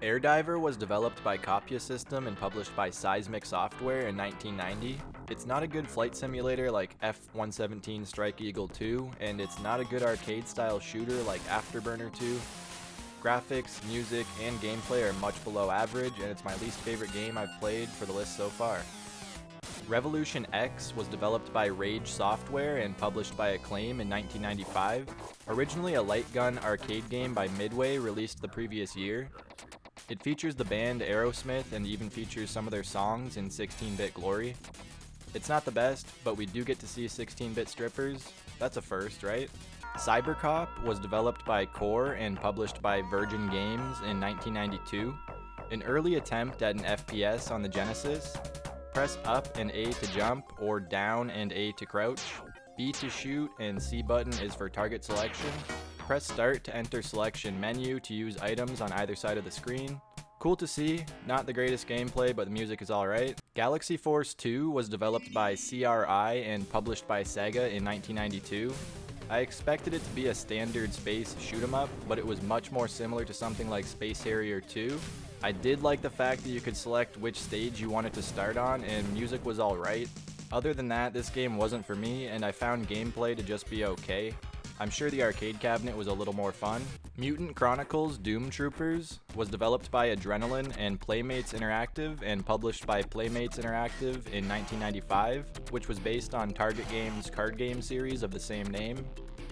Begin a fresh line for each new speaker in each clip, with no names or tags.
Airdiver was developed by Copia System and published by Seismic Software in 1990. It's not a good flight simulator like F-117 Strike Eagle 2, and it's not a good arcade-style shooter like Afterburner 2. Graphics, music, and gameplay are much below average, and it's my least favorite game I've played for the list so far. Revolution X was developed by Rage Software and published by Acclaim in 1995. Originally a light gun arcade game by Midway released the previous year. It features the band Aerosmith and even features some of their songs in 16-bit glory. It's not the best, but we do get to see 16-bit strippers. That's a first, right? Cybercop was developed by Core and published by Virgin Games in 1992. An early attempt at an FPS on the Genesis. Press up and A to jump, or down and A to crouch. B to shoot, and C button is for target selection. Press start to enter selection menu to use items on either side of the screen. Cool to see, not the greatest gameplay, but the music is alright. Galaxy Force 2 was developed by CRI and published by Sega in 1992. I expected it to be a standard space shoot 'em up, but it was much more similar to something like Space Harrier 2. I did like the fact that you could select which stage you wanted to start on, and music was alright. Other than that, this game wasn't for me, and I found gameplay to just be okay. I'm sure the arcade cabinet was a little more fun. Mutant Chronicles Doom Troopers was developed by Adrenaline and Playmates Interactive and published by Playmates Interactive in 1995, which was based on Target Games' card game series of the same name.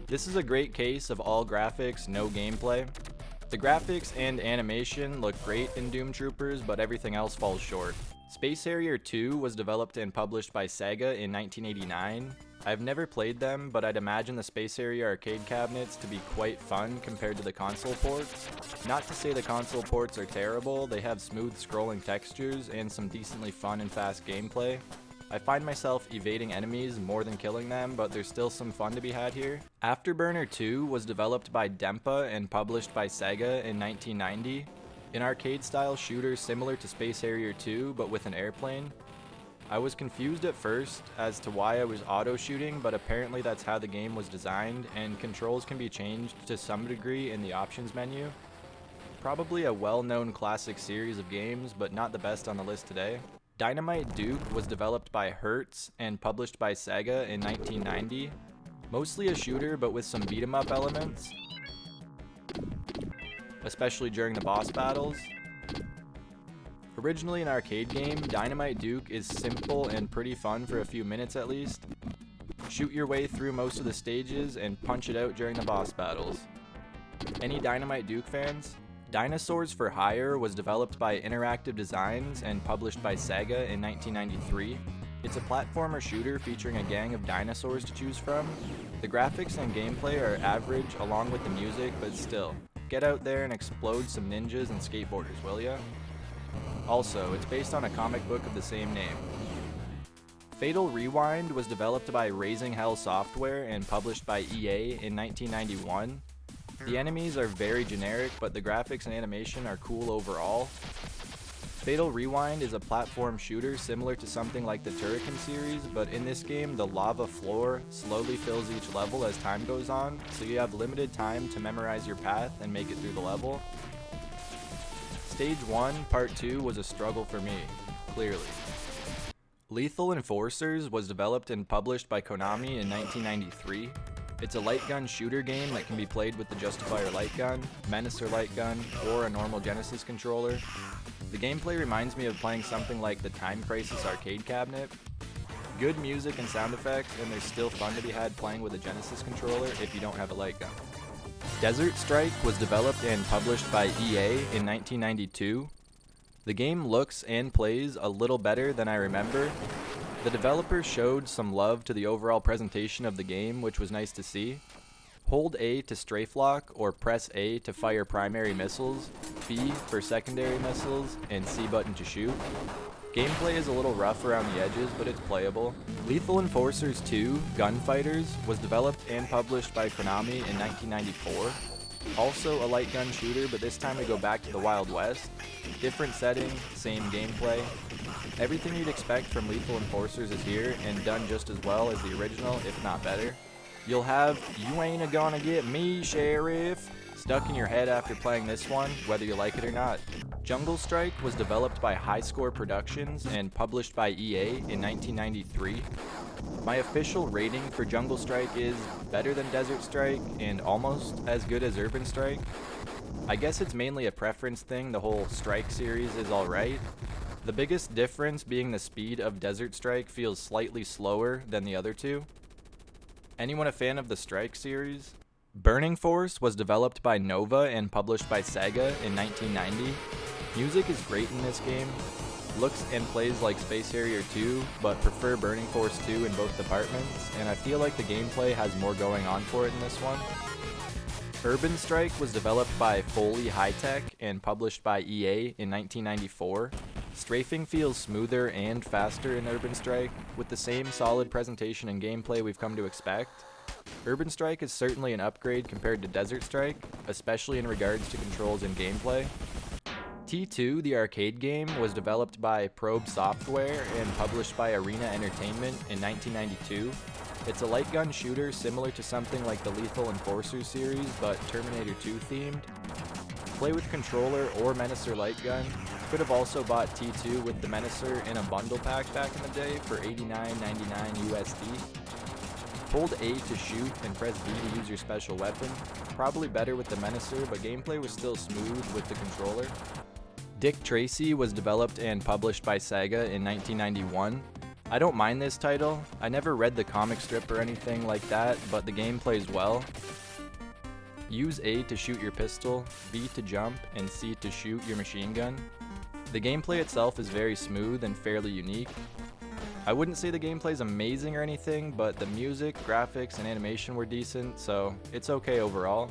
This is a great case of all graphics, no gameplay. The graphics and animation look great in Doom Troopers, but everything else falls short. Space Harrier 2 was developed and published by Sega in 1989. I've never played them, but I'd imagine the Space Harrier arcade cabinets to be quite fun compared to the console ports. Not to say the console ports are terrible, they have smooth scrolling textures and some decently fun and fast gameplay. I find myself evading enemies more than killing them, but there's still some fun to be had here. Afterburner 2 was developed by Dempa and published by Sega in 1990. An arcade-style shooter similar to Space Harrier 2, but with an airplane. I was confused at first as to why I was auto-shooting, but apparently that's how the game was designed, and controls can be changed to some degree in the options menu. Probably a well-known classic series of games, but not the best on the list today. Dynamite Duke was developed by Hertz and published by Sega in 1990. Mostly a shooter, but with some beat-em-up elements, especially during the boss battles. Originally an arcade game, Dynamite Duke is simple and pretty fun for a few minutes at least. Shoot your way through most of the stages and punch it out during the boss battles. Any Dynamite Duke fans? Dinosaurs for Hire was developed by Interactive Designs and published by Sega in 1993. It's a platformer shooter featuring a gang of dinosaurs to choose from. The graphics and gameplay are average along with the music, but still, get out there and explode some ninjas and skateboarders, will ya? Also, it's based on a comic book of the same name. Fatal Rewind was developed by Raising Hell Software and published by EA in 1991. The enemies are very generic, but the graphics and animation are cool overall. Fatal Rewind is a platform shooter similar to something like the Turrican series, but in this game the lava floor slowly fills each level as time goes on, so you have limited time to memorize your path and make it through the level. Stage 1, Part 2 was a struggle for me, clearly. Lethal Enforcers was developed and published by Konami in 1993. It's a light gun shooter game that can be played with the Justifier light gun, Menacer light gun, or a normal Genesis controller. The gameplay reminds me of playing something like the Time Crisis arcade cabinet. Good music and sound effects, and there's still fun to be had playing with a Genesis controller if you don't have a light gun. Desert Strike was developed and published by EA in 1992. The game looks and plays a little better than I remember. The developer showed some love to the overall presentation of the game, which was nice to see. Hold A to strafe lock, or press A to fire primary missiles, B for secondary missiles, and C button to shoot. Gameplay is a little rough around the edges, but it's playable. Lethal Enforcers 2, Gunfighters, was developed and published by Konami in 1994. Also a light gun shooter, but this time we go back to the Wild West. Different setting, same gameplay. Everything you'd expect from Lethal Enforcers is here, and done just as well as the original, if not better. You'll have "You ain't a-gonna get me, Sheriff" stuck in your head after playing this one, whether you like it or not. Jungle Strike was developed by High Score Productions and published by EA in 1993. My official rating for Jungle Strike is better than Desert Strike and almost as good as Urban Strike. I guess it's mainly a preference thing, the whole Strike series is alright. The biggest difference being the speed of Desert Strike feels slightly slower than the other two. Anyone a fan of the Strike series? Burning Force was developed by Nova and published by Sega in 1990. Music is great in this game. Looks and plays like Space Harrier 2, but prefer Burning Force 2 in both departments, and I feel like the gameplay has more going on for it in this one. Urban Strike was developed by Foley High-Tech and published by EA in 1994. Strafing feels smoother and faster in Urban Strike, with the same solid presentation and gameplay we've come to expect. Urban Strike is certainly an upgrade compared to Desert Strike, especially in regards to controls and gameplay. T2, the arcade game, was developed by Probe Software and published by Arena Entertainment in 1992. It's a light gun shooter similar to something like the Lethal Enforcer series, but Terminator 2 themed. Play with controller or Menacer light gun. Could have also bought T2 with the Menacer in a bundle pack back in the day for $89.99 USD. Hold A to shoot and press B to use your special weapon. Probably better with the Menacer, but gameplay was still smooth with the controller. Dick Tracy was developed and published by Sega in 1991. I don't mind this title. I never read the comic strip or anything like that, but the game plays well. Use A to shoot your pistol, B to jump, and C to shoot your machine gun. The gameplay itself is very smooth and fairly unique. I wouldn't say the gameplay is amazing or anything, but the music, graphics, and animation were decent, so it's okay overall.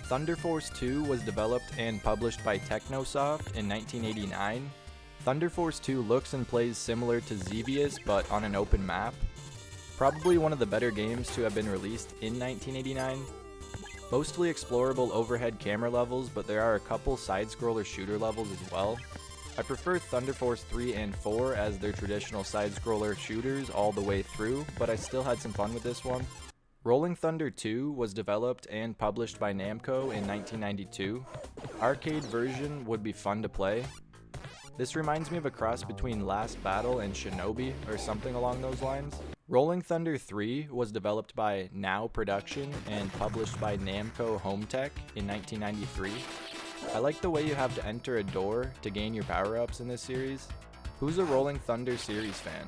Thunder Force 2 was developed and published by Technosoft in 1989. Thunder Force 2 looks and plays similar to Xevious, but on an open map. Probably one of the better games to have been released in 1989. Mostly explorable overhead camera levels, but there are a couple side-scroller shooter levels as well. I prefer Thunder Force 3 and 4 as their traditional side-scroller shooters all the way through, but I still had some fun with this one. Rolling Thunder 2 was developed and published by Namco in 1992. Arcade version would be fun to play. This reminds me of a cross between Last Battle and Shinobi, or something along those lines. Rolling Thunder 3 was developed by Now Production and published by Namco Home Tech in 1993. I like the way you have to enter a door to gain your power-ups in this series. Who's a Rolling Thunder series fan?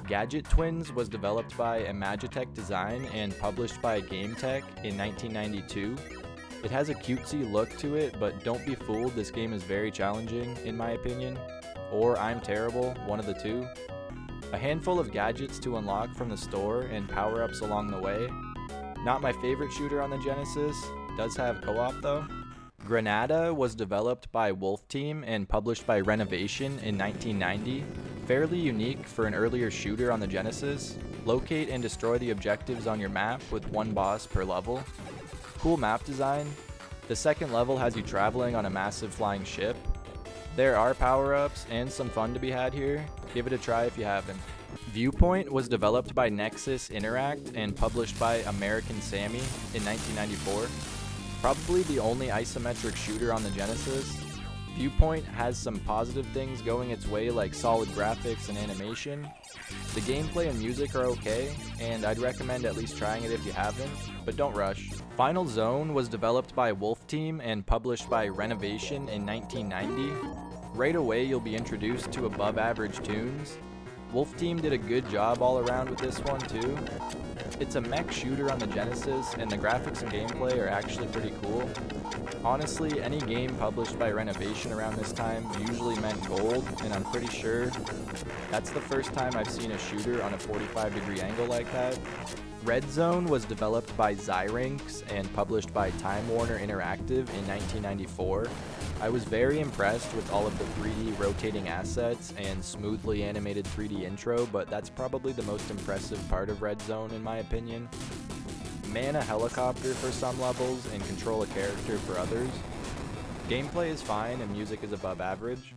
Gadget Twins was developed by Imagitech Design and published by GameTech in 1992. It has a cutesy look to it, but don't be fooled, this game is very challenging, in my opinion. Or I'm terrible, one of the two. A handful of gadgets to unlock from the store and power-ups along the way. Not my favorite shooter on the Genesis, does have co-op though. Granada was developed by Wolf Team and published by Renovation in 1990. Fairly unique for an earlier shooter on the Genesis. Locate and destroy the objectives on your map with one boss per level. Cool map design. The second level has you traveling on a massive flying ship. There are power-ups and some fun to be had here. Give it a try if you haven't. Viewpoint was developed by Nexus Interact and published by American Sammy in 1994. Probably the only isometric shooter on the Genesis. Viewpoint has some positive things going its way like solid graphics and animation. The gameplay and music are okay, and I'd recommend at least trying it if you haven't, but don't rush. Final Zone was developed by Wolf Team and published by Renovation in 1990. Right away you'll be introduced to above average tunes. Wolf Team did a good job all around with this one too. It's a mech shooter on the Genesis, and the graphics and gameplay are actually pretty cool. Honestly, any game published by Renovation around this time usually meant gold, and I'm pretty sure that's the first time I've seen a shooter on a 45-degree angle like that. Red Zone was developed by Zyrinx and published by Time Warner Interactive in 1994. I was very impressed with all of the 3D rotating assets and smoothly animated 3D intro, but that's probably the most impressive part of Red Zone in my opinion. Man a helicopter for some levels and control a character for others. Gameplay is fine and music is above average.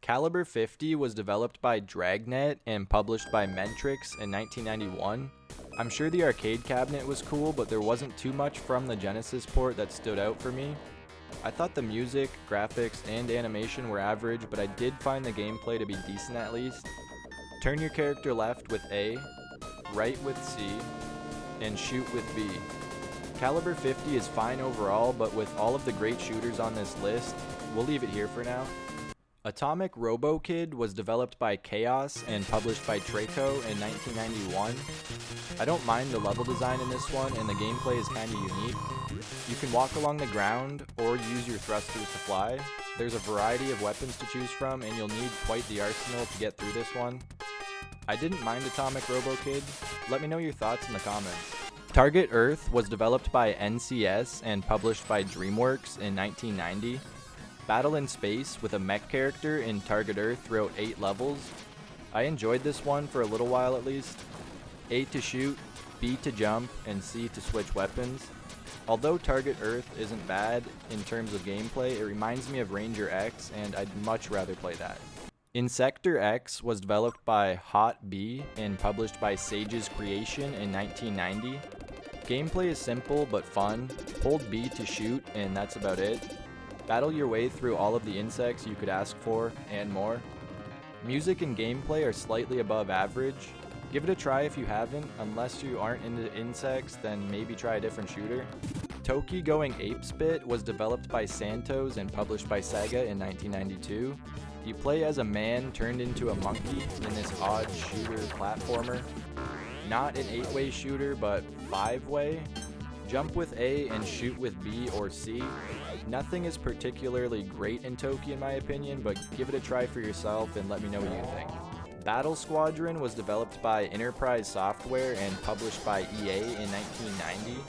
Caliber 50 was developed by Dragnet and published by Mentrix in 1991. I'm sure the arcade cabinet was cool, but there wasn't too much from the Genesis port that stood out for me. I thought the music, graphics, and animation were average, but I did find the gameplay to be decent at least. Turn your character left with A, right with C, and shoot with B. Caliber 50 is fine overall, but with all of the great shooters on this list, we'll leave it here for now. Atomic Robo Kid was developed by Chaos and published by Traco in 1991. I don't mind the level design in this one, and the gameplay is kinda unique. You can walk along the ground or use your thrusters to fly. There's a variety of weapons to choose from, and you'll need quite the arsenal to get through this one. I didn't mind Atomic Robo Kid. Let me know your thoughts in the comments. Target Earth was developed by NCS and published by DreamWorks in 1990. Battle in space with a mech character in Target Earth throughout 8 levels. I enjoyed this one for a little while at least. A to shoot, B to jump, and C to switch weapons. Although Target Earth isn't bad in terms of gameplay, it reminds me of Ranger X, and I'd much rather play that. Insector X was developed by Hot B and published by Sage's Creation in 1990. Gameplay is simple but fun. Hold B to shoot, and that's about it. Battle your way through all of the insects you could ask for, and more. Music and gameplay are slightly above average. Give it a try if you haven't. Unless you aren't into insects, then maybe try a different shooter. Toki Going Apespit was developed by Santos and published by Sega in 1992. You play as a man turned into a monkey in this odd shooter platformer. Not an 8-way shooter, but 5-way. Jump with A and shoot with B or C. Nothing is particularly great in Toki in my opinion, but give it a try for yourself and let me know what you think. Battle Squadron was developed by Enterprise Software and published by EA in 1990.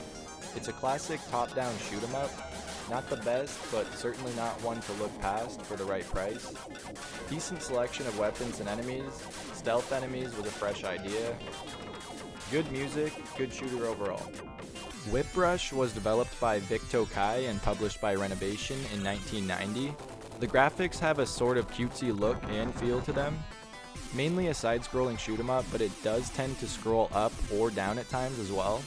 It's a classic top-down shoot-'em-up. Not the best, but certainly not one to look past for the right price. Decent selection of weapons and enemies. Stealth enemies with a fresh idea. Good music, good shooter overall. Whip Rush was developed by Victo Kai and published by Renovation in 1990. The graphics have a sort of cutesy look and feel to them. Mainly a side-scrolling shoot-'em-up, but it does tend to scroll up or down at times as well.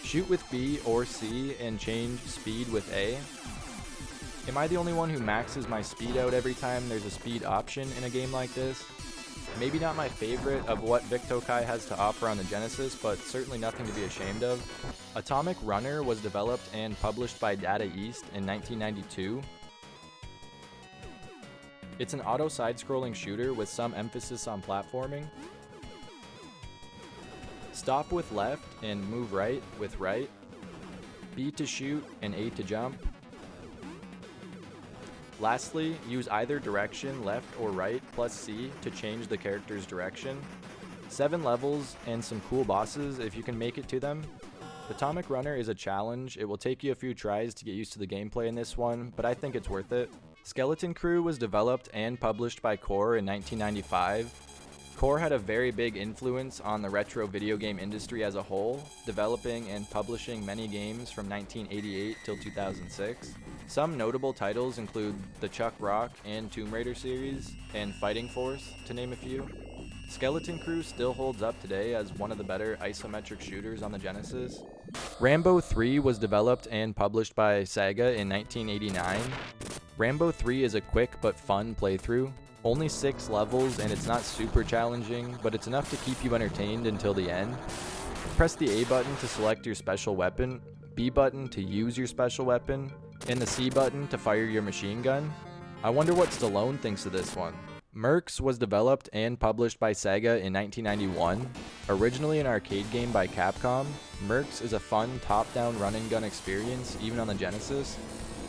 Shoot with B or C and change speed with A. Am I the only one who maxes my speed out every time there's a speed option in a game like this? Maybe not my favorite of what Victo Kai has to offer on the Genesis, but certainly nothing to be ashamed of. Atomic Runner was developed and published by Data East in 1992. It's an auto side-scrolling shooter with some emphasis on platforming. Stop with left and move right with right. B to shoot and A to jump. Lastly, use either direction, left or right, plus C to change the character's direction. 7 levels and some cool bosses if you can make it to them. Atomic Runner is a challenge. It will take you a few tries to get used to the gameplay in this one, but I think it's worth it. Skeleton Crew was developed and published by Core in 1995. Core had a very big influence on the retro video game industry as a whole, developing and publishing many games from 1988 till 2006. Some notable titles include the Chuck Rock and Tomb Raider series, and Fighting Force, to name a few. Skeleton Crew still holds up today as one of the better isometric shooters on the Genesis. Rambo 3 was developed and published by Sega in 1989. Rambo 3 is a quick but fun playthrough. Only 6 levels and it's not super challenging, but it's enough to keep you entertained until the end. Press the A button to select your special weapon, B button to use your special weapon, and the C button to fire your machine gun. I wonder what Stallone thinks of this one. Mercs was developed and published by Sega in 1991. Originally an arcade game by Capcom, Mercs is a fun top-down run-and-gun experience even on the Genesis.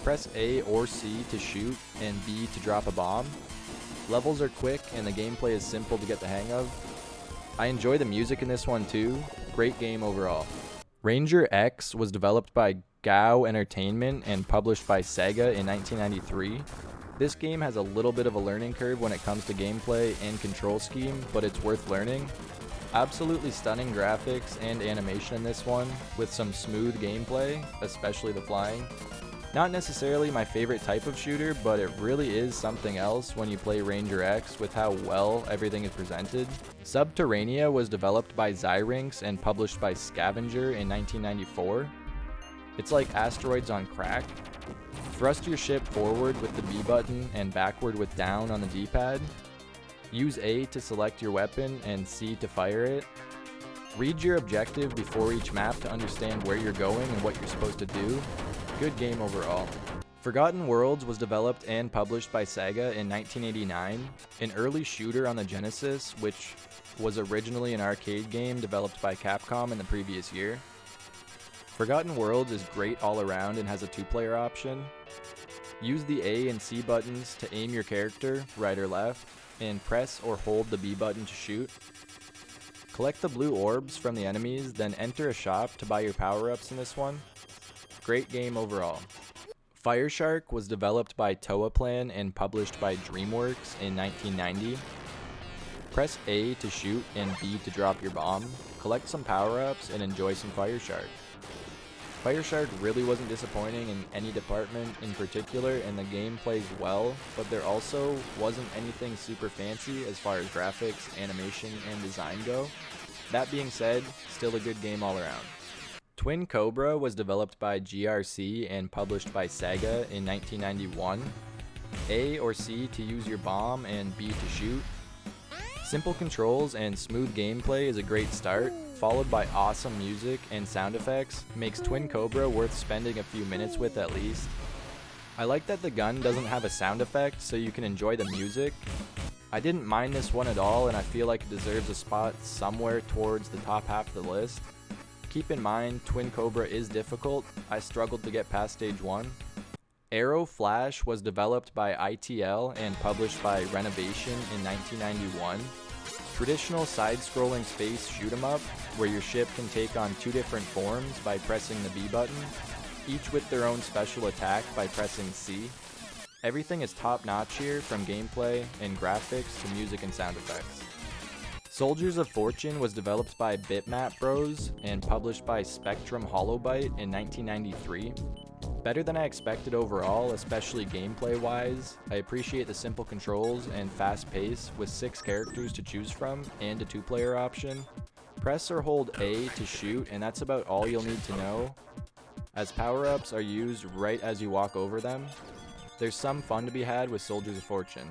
Press A or C to shoot and B to drop a bomb. Levels are quick and the gameplay is simple to get the hang of. I enjoy the music in this one too. Great game overall. Ranger X was developed by GAO Entertainment and published by Sega in 1993. This game has a little bit of a learning curve when it comes to gameplay and control scheme, but it's worth learning. Absolutely stunning graphics and animation in this one, with some smooth gameplay, especially the flying. Not necessarily my favorite type of shooter, but it really is something else when you play Ranger X with how well everything is presented. Subterranea was developed by Zyrinx and published by Scavenger in 1994. It's like Asteroids on crack. Thrust your ship forward with the B button and backward with down on the D-pad. Use A to select your weapon and C to fire it. Read your objective before each map to understand where you're going and what you're supposed to do. Good game overall. Forgotten Worlds was developed and published by Sega in 1989, an early shooter on the Genesis, which was originally an arcade game developed by Capcom in the previous year. Forgotten Worlds is great all around and has a 2-player option. Use the A and C buttons to aim your character, right or left, and press or hold the B button to shoot. Collect the blue orbs from the enemies, then enter a shop to buy your power-ups in this one. Great game overall. Fireshark was developed by Toaplan and published by DreamWorks in 1990. Press A to shoot and B to drop your bomb. Collect some power-ups and enjoy some Fireshark. Fireshark really wasn't disappointing in any department in particular, and the game plays well, but there also wasn't anything super fancy as far as graphics, animation, and design go. That being said, still a good game all around. Twin Cobra was developed by GRC and published by Sega in 1991. A or C to use your bomb and B to shoot. Simple controls and smooth gameplay is a great start, followed by awesome music and sound effects, makes Twin Cobra worth spending a few minutes with at least. I like that the gun doesn't have a sound effect, so you can enjoy the music. I didn't mind this one at all, and I feel like it deserves a spot somewhere towards the top half of the list. Keep in mind, Twin Cobra is difficult. I struggled to get past stage 1. Arrow Flash was developed by ITL and published by Renovation in 1991. Traditional side-scrolling space shoot-'em-up, where your ship can take on 2 different forms by pressing the B button, each with their own special attack by pressing C. Everything is top-notch here, from gameplay and graphics to music and sound effects. Soldiers of Fortune was developed by Bitmap Bros and published by Spectrum Holobyte in 1993. Better than I expected overall, especially gameplay-wise. I appreciate the simple controls and fast pace with 6 characters to choose from and a 2-player option. Press or hold A to shoot, and that's about all you'll need to know, as power-ups are used right as you walk over them. There's some fun to be had with Soldiers of Fortune.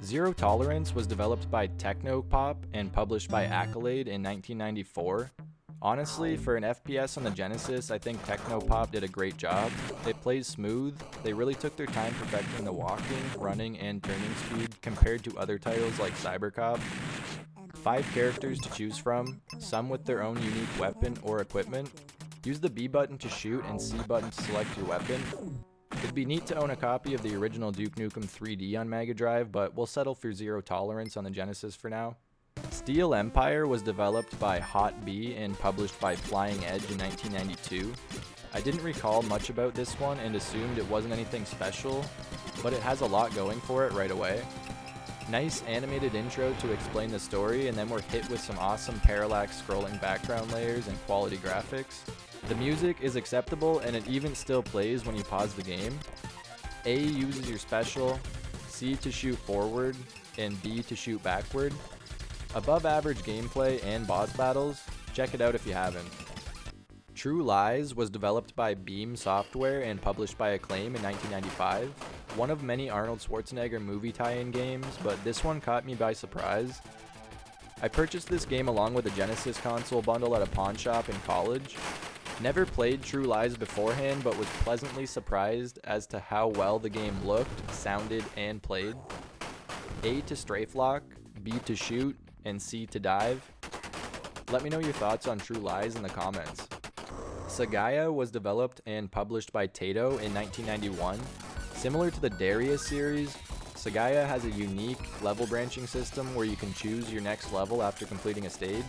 Zero Tolerance was developed by Technosoft and published by Accolade in 1994. Honestly, for an FPS on the Genesis, I think Technosoft did a great job. It plays smooth. They really took their time perfecting the walking, running, and turning speed compared to other titles like Cybercop. 5 characters to choose from, some with their own unique weapon or equipment. Use the B button to shoot and C button to select your weapon. It'd be neat to own a copy of the original Duke Nukem 3D on Mega Drive, but we'll settle for Zero Tolerance on the Genesis for now. Steel Empire was developed by Hot B and published by Flying Edge in 1992. I didn't recall much about this one and assumed it wasn't anything special, but it has a lot going for it right away. Nice animated intro to explain the story, and then we're hit with some awesome parallax scrolling background layers and quality graphics. The music is acceptable, and it even still plays when you pause the game. A uses your special, C to shoot forward, and B to shoot backward. Above average gameplay and boss battles, check it out if you haven't. True Lies was developed by Beam Software and published by Acclaim in 1995. One of many Arnold Schwarzenegger movie tie-in games, but this one caught me by surprise. I purchased this game along with a Genesis console bundle at a pawn shop in college. Never played True Lies beforehand, but was pleasantly surprised as to how well the game looked, sounded, and played. A to strafe lock, B to shoot, and C to dive. Let me know your thoughts on True Lies in the comments. Sagaya was developed and published by Taito in 1991. Similar to the Darius series, Sagaya has a unique level branching system where you can choose your next level after completing a stage.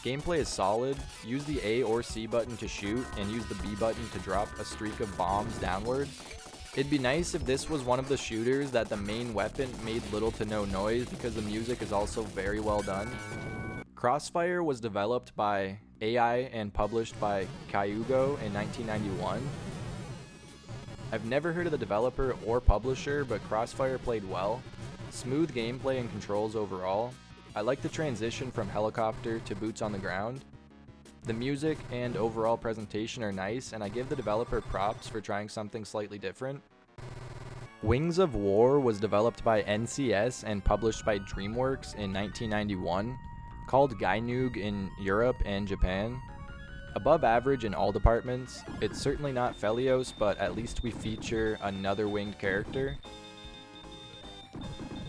Gameplay is solid. Use the A or C button to shoot and use the B button to drop a streak of bombs downwards. It'd be nice if this was one of the shooters that the main weapon made little to no noise, because the music is also very well done. Crossfire was developed by AI and published by Kyugo in 1991. I've never heard of the developer or publisher, but Crossfire played well. Smooth gameplay and controls overall. I like the transition from helicopter to boots on the ground. The music and overall presentation are nice, and I give the developer props for trying something slightly different. Wings of War was developed by NCS and published by DreamWorks in 1991, called Gainoog in Europe and Japan. Above average in all departments. It's certainly not Felios, but at least we feature another winged character.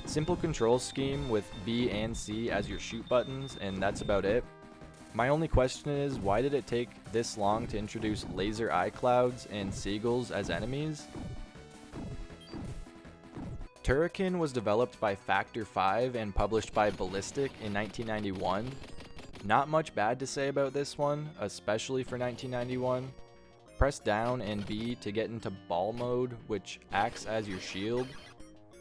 Simple control scheme with B and C as your shoot buttons, and that's about it. My only question is, why did it take this long to introduce laser eye clouds and seagulls as enemies? Turrican was developed by Factor 5 and published by Ballistic in 1991. Not much bad to say about this one, especially for 1991. Press down and B to get into ball mode, which acts as your shield.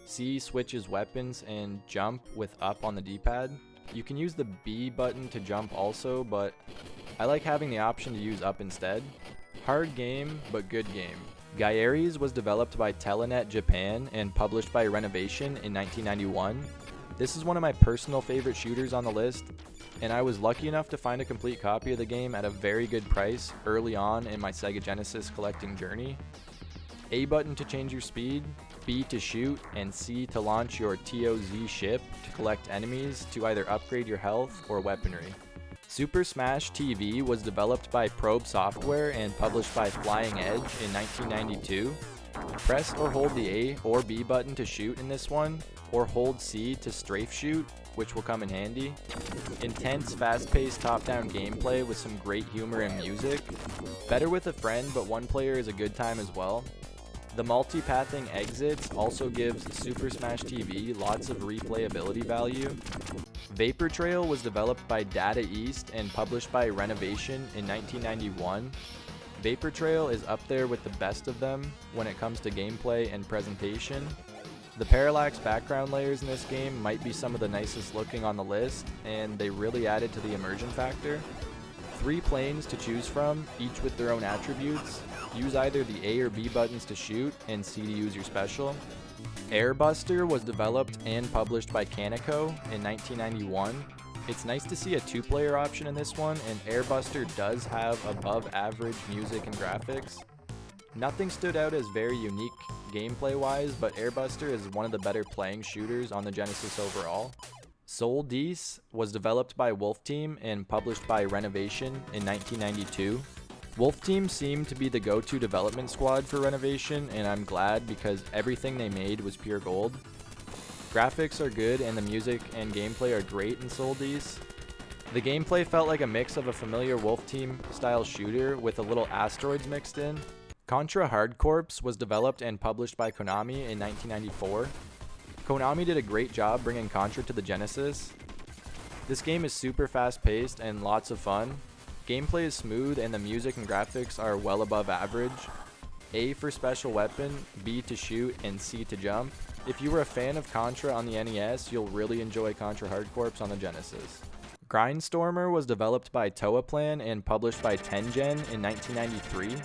C switches weapons, and jump with up on the D-pad. You can use the B button to jump also, but I like having the option to use up instead. Hard game, but good game. Gaiares was developed by Telenet Japan and published by Renovation in 1991. This is one of my personal favorite shooters on the list, and I was lucky enough to find a complete copy of the game at a very good price early on in my Sega Genesis collecting journey. A button to change your speed, B to shoot, and C to launch your TOZ ship to collect enemies to either upgrade your health or weaponry. Super Smash TV was developed by Probe Software and published by Flying Edge in 1992. Press or hold the A or B button to shoot in this one, or hold C to strafe shoot, which will come in handy. Intense, fast-paced top-down gameplay with some great humor and music. Better with a friend, but one player is a good time as well. The multi-pathing exits also gives Super Smash TV lots of replayability value. Vapor Trail was developed by Data East and published by Renovation in 1991. Vapor Trail is up there with the best of them when it comes to gameplay and presentation. The parallax background layers in this game might be some of the nicest looking on the list, and they really added to the immersion factor. 3 planes to choose from, each with their own attributes. Use either the A or B buttons to shoot, and C to use your special. Airbuster was developed and published by Canico in 1991. It's nice to see a 2-player option in this one, and Airbuster does have above average music and graphics. Nothing stood out as very unique gameplay wise, but Airbuster is one of the better playing shooters on the Genesis overall. Soul Dees was developed by Wolf Team and published by Renovation in 1992. Wolf Team seemed to be the go-to development squad for Renovation, and I'm glad because everything they made was pure gold. Graphics are good and the music and gameplay are great in Soul Dees. The gameplay felt like a mix of a familiar Wolf Team style shooter with a little Asteroids mixed in. Contra Hard Corps was developed and published by Konami in 1994. Konami did a great job bringing Contra to the Genesis. This game is super fast paced and lots of fun. Gameplay is smooth and the music and graphics are well above average. A for special weapon, B to shoot, and C to jump. If you were a fan of Contra on the NES, you'll really enjoy Contra Hard Corps on the Genesis. Grindstormer was developed by Toaplan and published by Tengen in 1993.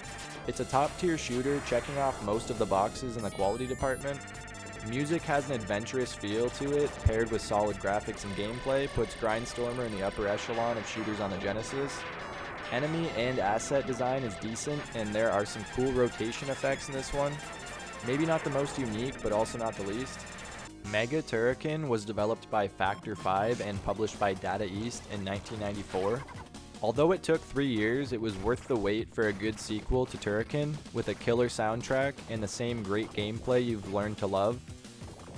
It's a top-tier shooter checking off most of the boxes in the quality department. Music has an adventurous feel to it, paired with solid graphics and gameplay, puts Grindstormer in the upper echelon of shooters on the Genesis. Enemy and asset design is decent, and there are some cool rotation effects in this one. Maybe not the most unique, but also not the least. Mega Turrican was developed by Factor 5 and published by Data East in 1994. Although it took 3 years, it was worth the wait for a good sequel to Turrican, with a killer soundtrack and the same great gameplay you've learned to love.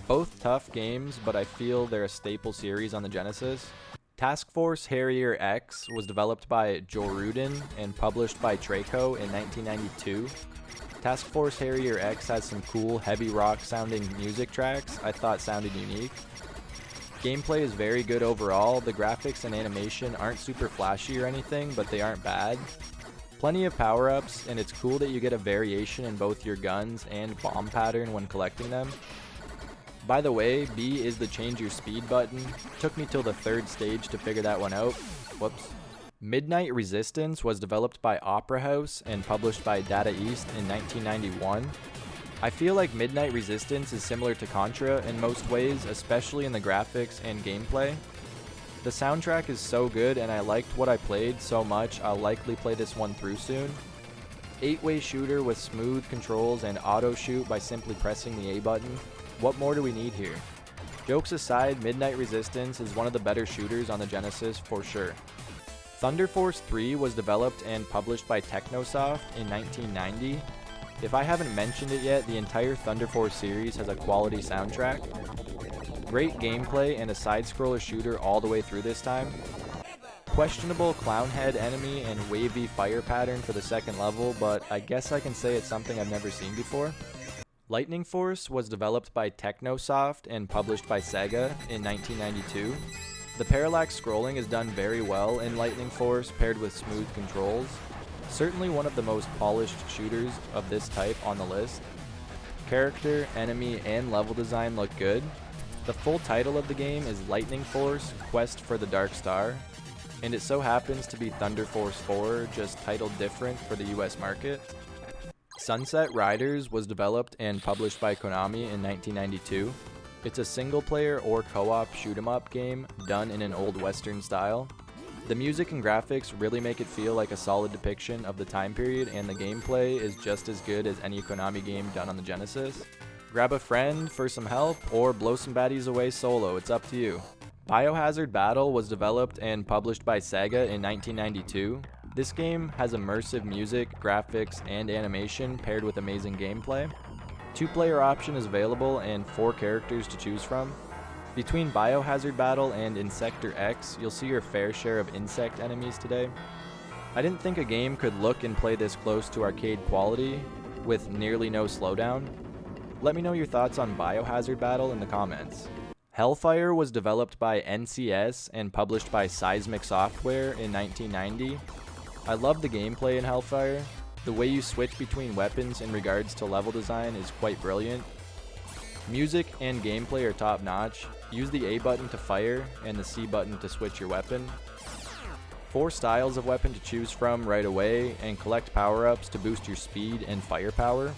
Both tough games, but I feel they're a staple series on the Genesis. Task Force Harrier X was developed by Joruden and published by Traco in 1992. Task Force Harrier X has some cool heavy rock sounding music tracks I thought sounded unique. Gameplay is very good overall. The graphics and animation aren't super flashy or anything, but they aren't bad. Plenty of power-ups, and it's cool that you get a variation in both your guns and bomb pattern when collecting them. By the way, B is the change your speed button. Took me till the 3rd stage to figure that one out. Whoops. Midnight Resistance was developed by Opera House and published by Data East in 1991. I feel like Midnight Resistance is similar to Contra in most ways, especially in the graphics and gameplay. The soundtrack is so good and I liked what I played so much I'll likely play this one through soon. 8-way shooter with smooth controls and auto shoot by simply pressing the A button. What more do we need here? Jokes aside, Midnight Resistance is one of the better shooters on the Genesis for sure. Thunder Force 3 was developed and published by Technosoft in 1990. If I haven't mentioned it yet, the entire Thunder Force series has a quality soundtrack. Great gameplay and a side-scroller shooter all the way through this time. Questionable clown head enemy and wavy fire pattern for the second level, but I guess I can say it's something I've never seen before. Lightning Force was developed by Technosoft and published by Sega in 1992. The parallax scrolling is done very well in Lightning Force paired with smooth controls. Certainly one of the most polished shooters of this type on the list. Character, enemy, and level design look good. The full title of the game is Lightning Force: Quest for the Dark Star, and it so happens to be Thunder Force 4, just titled different for the US market. Sunset Riders was developed and published by Konami in 1992. It's a single-player or co-op shoot-'em-up game done in an old Western style. The music and graphics really make it feel like a solid depiction of the time period, and the gameplay is just as good as any Konami game done on the Genesis. Grab a friend for some help, or blow some baddies away solo, it's up to you. Biohazard Battle was developed and published by Sega in 1992. This game has immersive music, graphics, and animation paired with amazing gameplay. 2-player option is available and 4 characters to choose from. Between Biohazard Battle and Insector X, you'll see your fair share of insect enemies today. I didn't think a game could look and play this close to arcade quality with nearly no slowdown. Let me know your thoughts on Biohazard Battle in the comments. Hellfire was developed by NCS and published by Seismic Software in 1990. I love the gameplay in Hellfire. The way you switch between weapons in regards to level design is quite brilliant. Music and gameplay are top notch. Use the A button to fire and the C button to switch your weapon. 4 styles of weapon to choose from right away, and collect power-ups to boost your speed and firepower.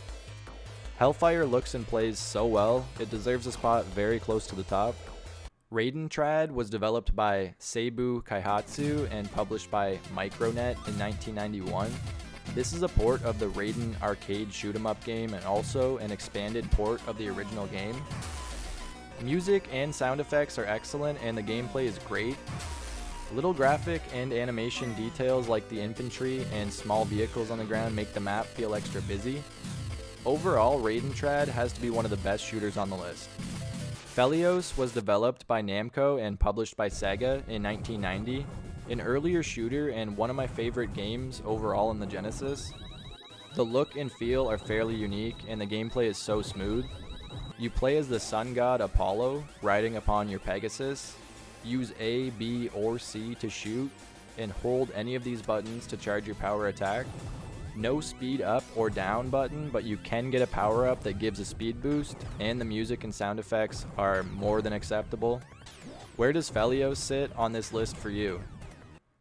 Hellfire looks and plays so well, it deserves a spot very close to the top. Raiden Trad was developed by Seibu Kaihatsu and published by Micronet in 1991. This is a port of the Raiden arcade shoot-'em-up game and also an expanded port of the original game. Music and sound effects are excellent and the gameplay is great. Little graphic and animation details like the infantry and small vehicles on the ground make the map feel extra busy. Overall, Raiden Trad has to be one of the best shooters on the list. Felios was developed by Namco and published by Sega in 1990. An earlier shooter and one of my favorite games overall in the Genesis. The look and feel are fairly unique and the gameplay is so smooth. You play as the sun god Apollo, riding upon your Pegasus. Use A, B, or C to shoot, and hold any of these buttons to charge your power attack. No speed up or down button, but you can get a power up that gives a speed boost, and the music and sound effects are more than acceptable. Where does Felios sit on this list for you?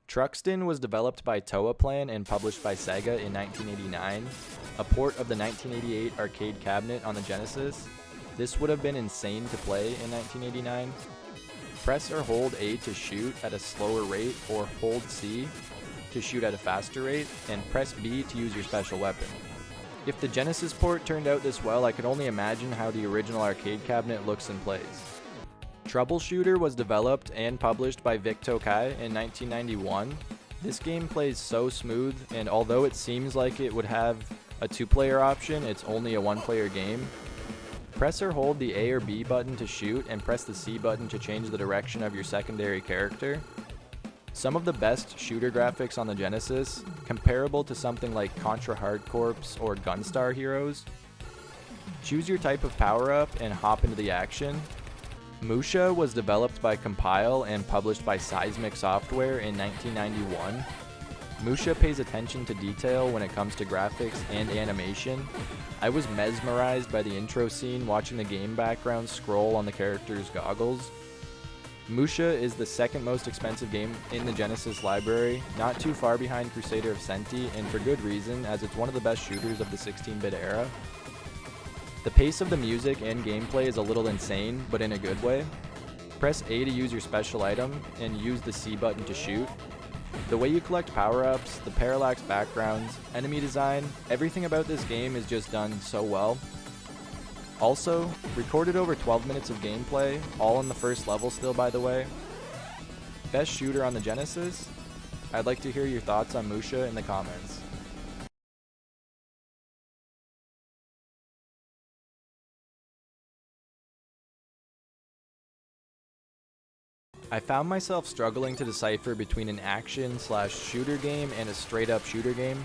Truxton was developed by Toaplan and published by Sega in 1989, a port of the 1988 arcade cabinet on the Genesis. This would have been insane to play in 1989. Press or hold A to shoot at a slower rate, or hold C to shoot at a faster rate, and press B to use your special weapon. If the Genesis port turned out this well, I could only imagine how the original arcade cabinet looks and plays. Troubleshooter was developed and published by Vic Tokai in 1991. This game plays so smooth, and although it seems like it would have a 2-player option, it's only a 1-player game. Press or hold the A or B button to shoot, and press the C button to change the direction of your secondary character. Some of the best shooter graphics on the Genesis, comparable to something like Contra Hard Corps or Gunstar Heroes. Choose your type of power-up and hop into the action. Musha was developed by Compile and published by Seismic Software in 1991. Musha pays attention to detail when it comes to graphics and animation. I was mesmerized by the intro scene watching the game background scroll on the character's goggles. Musha is the second most expensive game in the Genesis library, not too far behind Crusader of Senti, and for good reason, as it's one of the best shooters of the 16-bit era. The pace of the music and gameplay is a little insane, but in a good way. Press A to use your special item, and use the C button to shoot. The way you collect power-ups, the parallax backgrounds, enemy design, everything about this game is just done so well. Also, recorded over 12 minutes of gameplay, all in the first level still by the way. Best shooter on the Genesis? I'd like to hear your thoughts on Musha in the comments. I found myself struggling to decipher between an action/shooter game and a straight-up shooter game.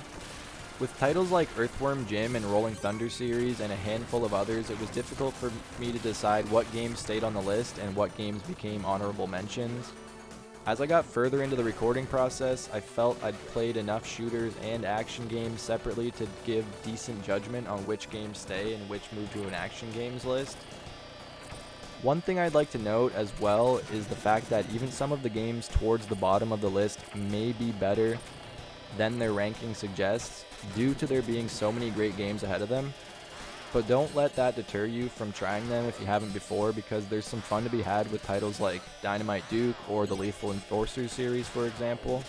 With titles like Earthworm Jim and Rolling Thunder series and a handful of others, it was difficult for me to decide what games stayed on the list and what games became honorable mentions. As I got further into the recording process, I felt I'd played enough shooters and action games separately to give decent judgment on which games stay and which move to an action games list. One thing I'd like to note as well is the fact that even some of the games towards the bottom of the list may be better than their ranking suggests due to there being so many great games ahead of them. But don't let that deter you from trying them if you haven't before, because there's some fun to be had with titles like Dynamite Duke or the Lethal Enforcers series, for example.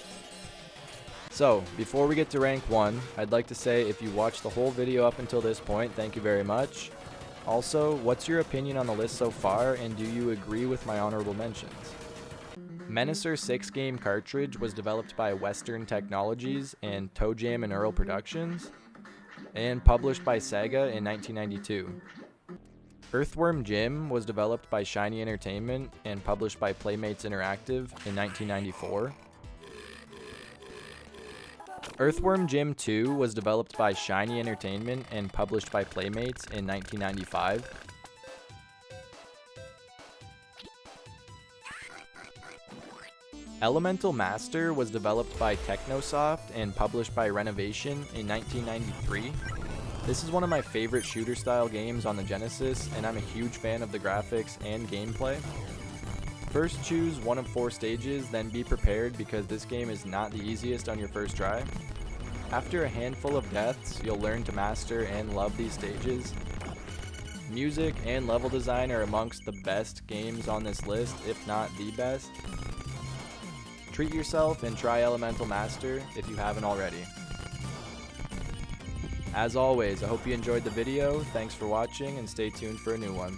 So, before we get to rank 1, I'd like to say if you watched the whole video up until this point, thank you very much. Also, what's your opinion on the list so far, and do you agree with my honorable mentions? Menacer 6 game cartridge was developed by Western Technologies and Toe Jam and Earl Productions, and published by Sega in 1992. Earthworm Jim was developed by Shiny Entertainment and published by Playmates Interactive in 1994. Earthworm Jim 2 was developed by Shiny Entertainment and published by Playmates in 1995. Elemental Master was developed by Technosoft and published by Renovation in 1993. This is one of my favorite shooter style games on the Genesis, and I'm a huge fan of the graphics and gameplay. First choose one of 4 stages, then be prepared because this game is not the easiest on your first try. After a handful of deaths, you'll learn to master and love these stages. Music and level design are amongst the best games on this list, if not the best. Treat yourself and try Elemental Master if you haven't already. As always, I hope you enjoyed the video, thanks for watching, and stay tuned for a new one.